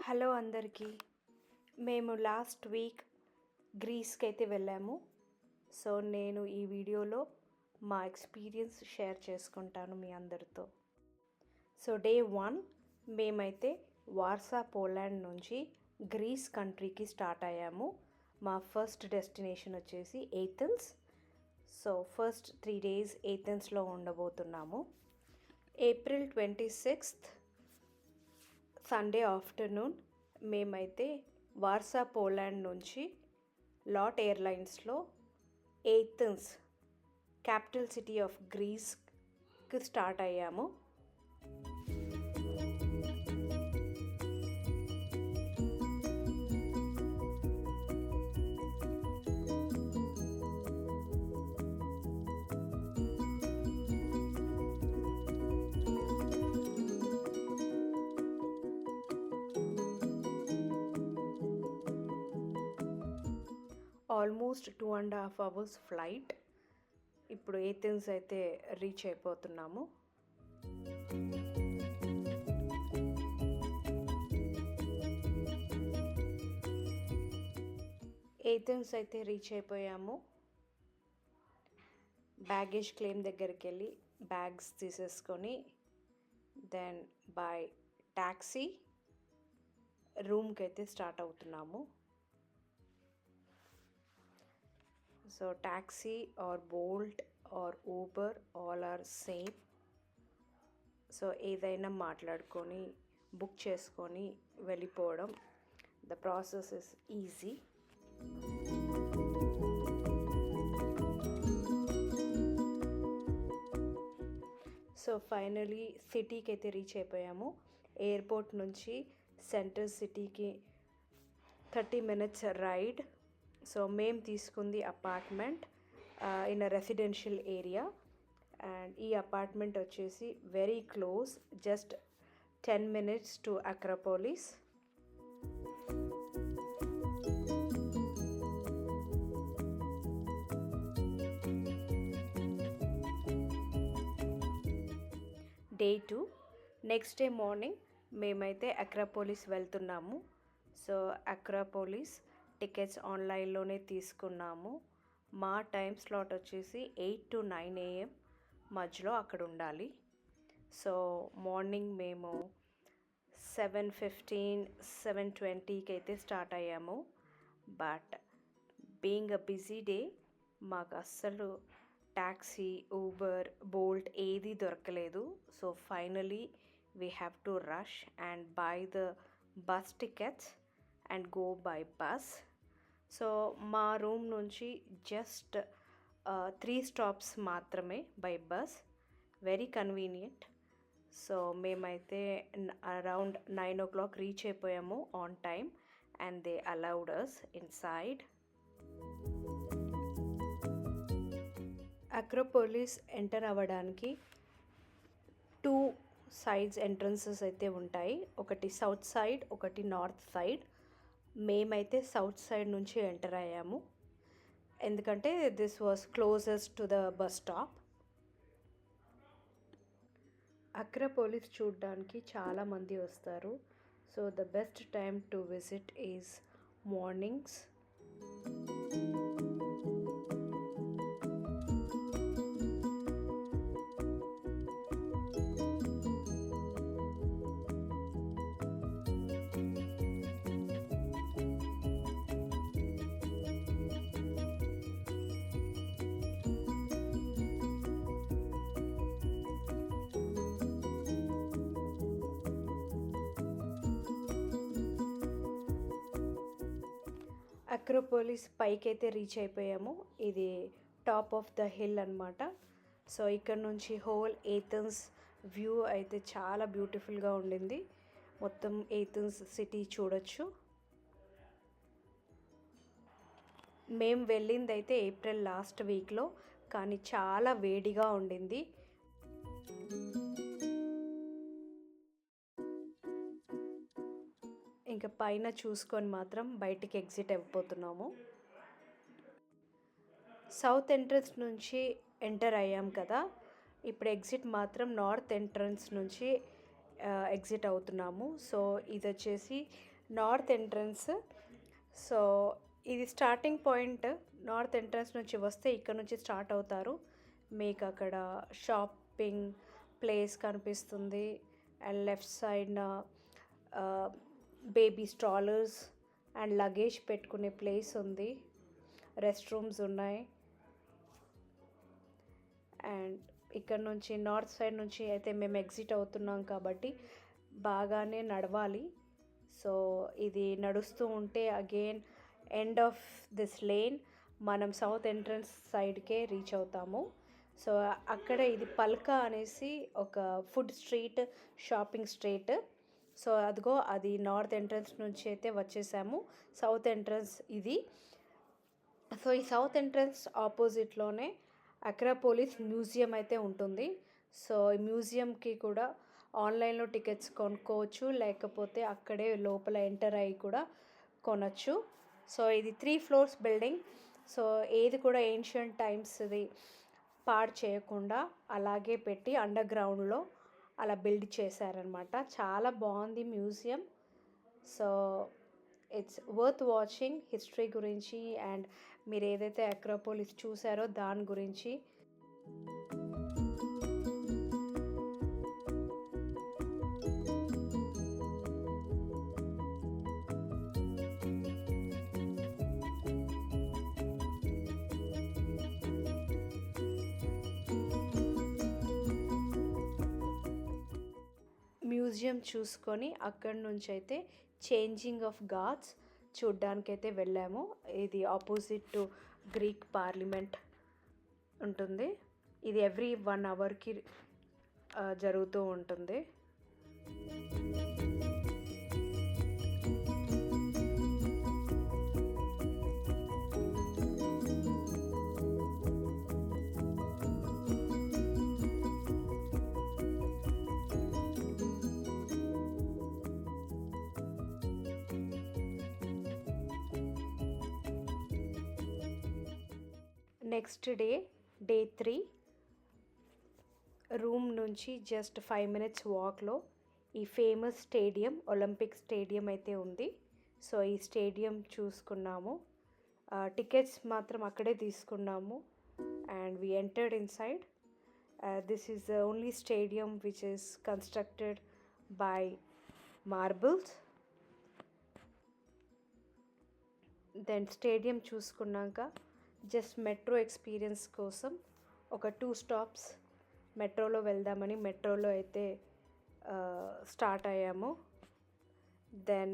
Hello అందరికీ. మేము last week గ్రీస్కి అయితే వెళ్ళాము. సో నేను ఈ వీడియోలో మా ఎక్స్పీరియన్స్ షేర్ చేసుకుంటాను మీ అందరితో. సో డే 1 మేమైతే వార్సా పోలాండ్ నుంచి గ్రీస్ కంట్రీకి స్టార్ట్ అయ్యాము. మా ఫస్ట్ డెస్టినేషన్ వచ్చేసి ఏథెన్స్. సో ఫస్ట్ 3 days ఏథెన్స్లో ఉండబోతున్నాము. April 26th సండే ఆఫ్టర్నూన్ మేమైతే వార్సా పోలాండ్ నుంచి లాట్ ఎయిర్లైన్స్లో ఏథెన్స్ క్యాపిటల్ సిటీ ఆఫ్ గ్రీస్కి స్టార్ట్ అయ్యాము. Almost 2.5 hours flight. ఇప్పుడు ఏథెన్స్ అయితే రీచ్ అయిపోతున్నాము. ఏథెన్స్ అయితే రీచ్ అయిపోయాము. బ్యాగేజ్ క్లెయిమ్ దగ్గరికి వెళ్ళి బ్యాగ్స్ తీసేసుకొని దెన్ బై ట్యాక్సీ రూమ్కి అయితే స్టార్ట్ అవుతున్నాము. So taxi or Bolt or Uber all are same. So ఏదైనా మాట్లాడుకొని బుక్ చేసుకొని వెళ్ళిపోవడం. The process is easy. So finally సిటీకి అయితే రీచ్ అయిపోయాము. ఎయిర్పోర్ట్ నుంచి సెంటర్ సిటీకి 30 minutes రైడ్. సో మేము తీసుకుంది apartment in a residential area. And ఈ అపార్ట్మెంట్ వచ్చేసి very close, just 10 minutes to Acropolis. Day 2 next day morning మేమైతే అక్రోపోలిస్ వెళ్తున్నాము. సో అక్రోపోలిస్ టికెట్స్ ఆన్లైన్లోనే తీసుకున్నాము. మా టైం స్లాట్ వచ్చేసి 8 to 9 AM మధ్యలో అక్కడ ఉండాలి. సో మార్నింగ్ మేము 7:15, 7:20కి అయితే స్టార్ట్ అయ్యాము. But being a busy day మాకు అస్సలు ట్యాక్సీ, ఊబర్, బోల్ట్ ఏది దొరకలేదు. So finally we have to rush and buy the bus tickets and go by bus. So మా రూమ్ నుంచి జస్ట్ 3 stops మాత్రమే by bus. Very convenient. So మేమైతే around 9 o'clock reach అయిపోయాము on time and they allowed us inside. Acropolis enter అవ్వడానికి 2 sides entrances అయితే ఉంటాయి. ఒకటి south side, ఒకటి నార్త్ సైడ్. మేమైతే సౌత్ సైడ్ నుంచి ఎంటర్ అయ్యాము ఎందుకంటే this was closest to the bus stop. Acropolis చూడడానికి చాలామంది వస్తారు. So the best time to visit is mornings. Acropolis పైకి అయితే రీచ్ అయిపోయాము. ఇది టాప్ ఆఫ్ ద హిల్ అనమాట. సో ఇక్కడ నుంచి హోల్ ఏథెన్స్ వ్యూ అయితే చాలా బ్యూటిఫుల్గా ఉండింది. మొత్తం ఏథెన్స్ సిటీ చూడొచ్చు. మేము వెళ్ళింది అయితే ఏప్రిల్ లాస్ట్ వీక్లో, కానీ చాలా వేడిగా ఉండింది. ఇంకా పైన చూసుకొని మాత్రం బయటికి ఎగ్జిట్ అయిపోతున్నాము. సౌత్ ఎంట్రన్స్ నుంచి ఎంటర్ అయ్యాం కదా, ఇప్పుడు ఎగ్జిట్ మాత్రం నార్త్ ఎంట్రన్స్ నుంచి ఎగ్జిట్ అవుతున్నాము. సో ఇది వచ్చేసి నార్త్ ఎంట్రన్స్. సో ఇది స్టార్టింగ్ పాయింట్. నార్త్ ఎంట్రన్స్ నుంచి వస్తే ఇక్కడ నుంచి స్టార్ట్ అవుతారు. మీకు అక్కడ షాపింగ్ ప్లేస్ కనిపిస్తుంది. అండ్ లెఫ్ట్ సైడ్న బేబీ స్ట్రాలర్స్ అండ్ లగేజ్ పెట్టుకునే ప్లేస్ ఉంది. రెస్ట్ రూమ్స్ ఉన్నాయి. అండ్ ఇక్కడ నుంచి నార్త్ సైడ్ నుంచి అయితే మేము ఎగ్జిట్ అవుతున్నాం కాబట్టి బాగానే నడవాలి. సో ఇది నడుస్తూ ఉంటే again end of this lane మనం సౌత్ ఎంట్రన్స్ సైడ్కే రీచ్ అవుతాము. సో అక్కడ ఇది పల్కా అనేసి ఒక food street, shopping street. So అదిగో అది నార్త్ ఎంట్రన్స్ నుంచి అయితే వచ్చేసాము. సౌత్ ఎంట్రన్స్ ఇది. సో ఈ సౌత్ ఎంట్రన్స్ ఆపోజిట్లోనే అక్రాపోలిస్ మ్యూజియం అయితే ఉంటుంది. సో ఈ మ్యూజియంకి కూడా ఆన్లైన్లో టికెట్స్ కొనుక్కోవచ్చు, లేకపోతే అక్కడే లోపల ఎంటర్ అయ్యి కూడా కొనచ్చు. సో ఇది 3 floors బిల్డింగ్. సో ఏది కూడా ఏన్షియంట్ టైమ్స్ది పాడు చేయకుండా అలాగే పెట్టి అండర్ గ్రౌండ్లో అలా బిల్డ్ చేశారనమాట. చాలా బాగుంది museum. So it's worth watching history గురించి అండ్ మీరు ఏదైతే అక్రోపోలిస్ చూసారో దాని గురించి. మ్యూజియం చూసుకొని అక్కడి నుంచి అయితే చేంజింగ్ ఆఫ్ గార్డ్స్ చూడ్డానికైతే వెళ్ళాము. ఇది ఆపోజిట్ టు గ్రీక్ పార్లమెంట్ ఉంటుంది. ఇది ఎవ్రీ 1 hourకి జరుగుతూ ఉంటుంది. నెక్స్ట్ డే 3 రూమ్ నుంచి జస్ట్ 5 minutes వాక్లో ఈ ఫేమస్ స్టేడియం, ఒలింపిక్ స్టేడియం అయితే ఉంది. సో ఈ స్టేడియం చూసుకున్నాము. టికెట్స్ మాత్రం అక్కడే తీసుకున్నాము. And we entered inside. This is the only stadium which is constructed by marbles. Then stadium చూసుకున్నాక జస్ట్ మెట్రో ఎక్స్పీరియన్స్ కోసం ఒక 2 stops మెట్రోలో వెళ్దామని మెట్రోలో అయితే స్టార్ట్ అయ్యాము. దెన్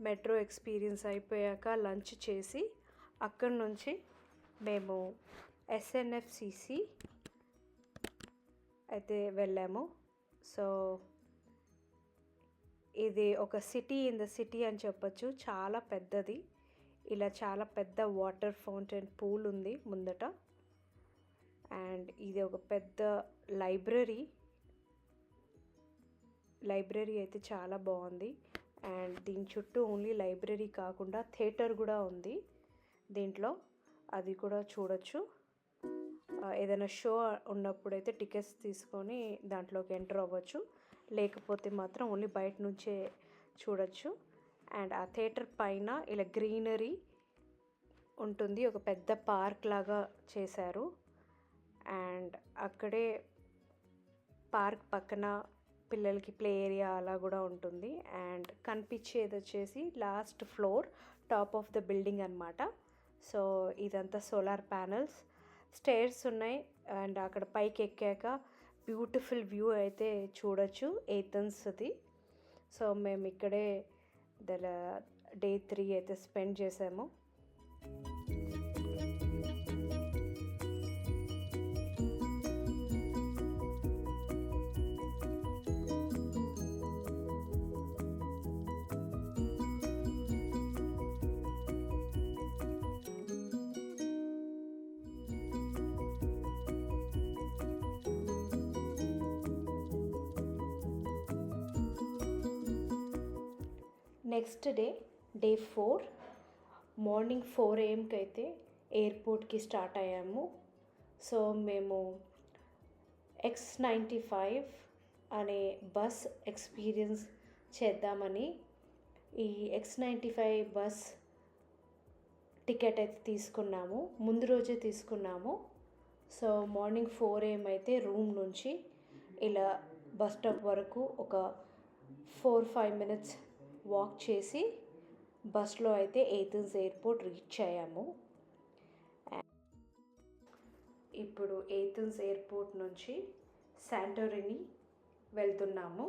మెట్రో ఎక్స్పీరియన్స్ అయిపోయాక లంచ్ చేసి అక్కడి నుంచి మేము SNFCC అయితే వెళ్ళాము. సో ఇది ఒక సిటీ ఇన్ ద సిటీ అని చెప్పచ్చు. చాలా పెద్దది. ఇలా చాలా పెద్ద వాటర్ ఫౌంటైన్ పూల్ ఉంది ముందట. అండ్ ఇది ఒక పెద్ద లైబ్రరీ అయితే చాలా బాగుంది. అండ్ దీని చుట్టూ ఓన్లీ లైబ్రరీ కాకుండా థియేటర్ కూడా ఉంది దీంట్లో. అది కూడా చూడొచ్చు. ఏదైనా షో ఉన్నప్పుడైతే టికెట్స్ తీసుకొని దాంట్లోకి ఎంటర్ అవ్వచ్చు, లేకపోతే మాత్రం ఓన్లీ బయట నుంచే చూడొచ్చు. అండ్ ఆ థియేటర్ పైన ఇలా గ్రీనరీ ఉంటుంది, ఒక పెద్ద పార్క్ లాగా చేశారు. అండ్ అక్కడే పార్క్ పక్కన పిల్లలకి ప్లే ఏరియా అలా కూడా ఉంటుంది. అండ్ కనిపించేది వచ్చేసి last floor, top of the building అనమాట. సో ఇదంతా సోలార్ ప్యానల్స్, స్టేర్స్ ఉన్నాయి. అండ్ అక్కడ పైకి ఎక్కాక బ్యూటిఫుల్ వ్యూ అయితే చూడొచ్చు ఏథెన్స్ది. సో మేము ఇక్కడే డే 3 అయితే స్పెండ్ చేసాము. నెక్స్ట్ డే 4 మార్నింగ్ 4 AM అయితే ఎయిర్పోర్ట్కి స్టార్ట్ అయ్యాము. సో మేము X95 అనే బస్ ఎక్స్పీరియన్స్ చేద్దామని ఈ X95 బస్ టికెట్ అయితే తీసుకున్నాము, ముందు రోజే తీసుకున్నాము. సో మార్నింగ్ 4 AM అయితే రూమ్ నుంచి ఇలా బస్ స్టాప్ వరకు ఒక 4-5 మినిట్స్ వాక్ చేసి బస్లో అయితే ఏథెన్స్ ఎయిర్పోర్ట్ రీచ్ అయ్యాము. ఇప్పుడు ఏథెన్స్ ఎయిర్పోర్ట్ నుంచి శాంటోరిని వెళ్తున్నాము.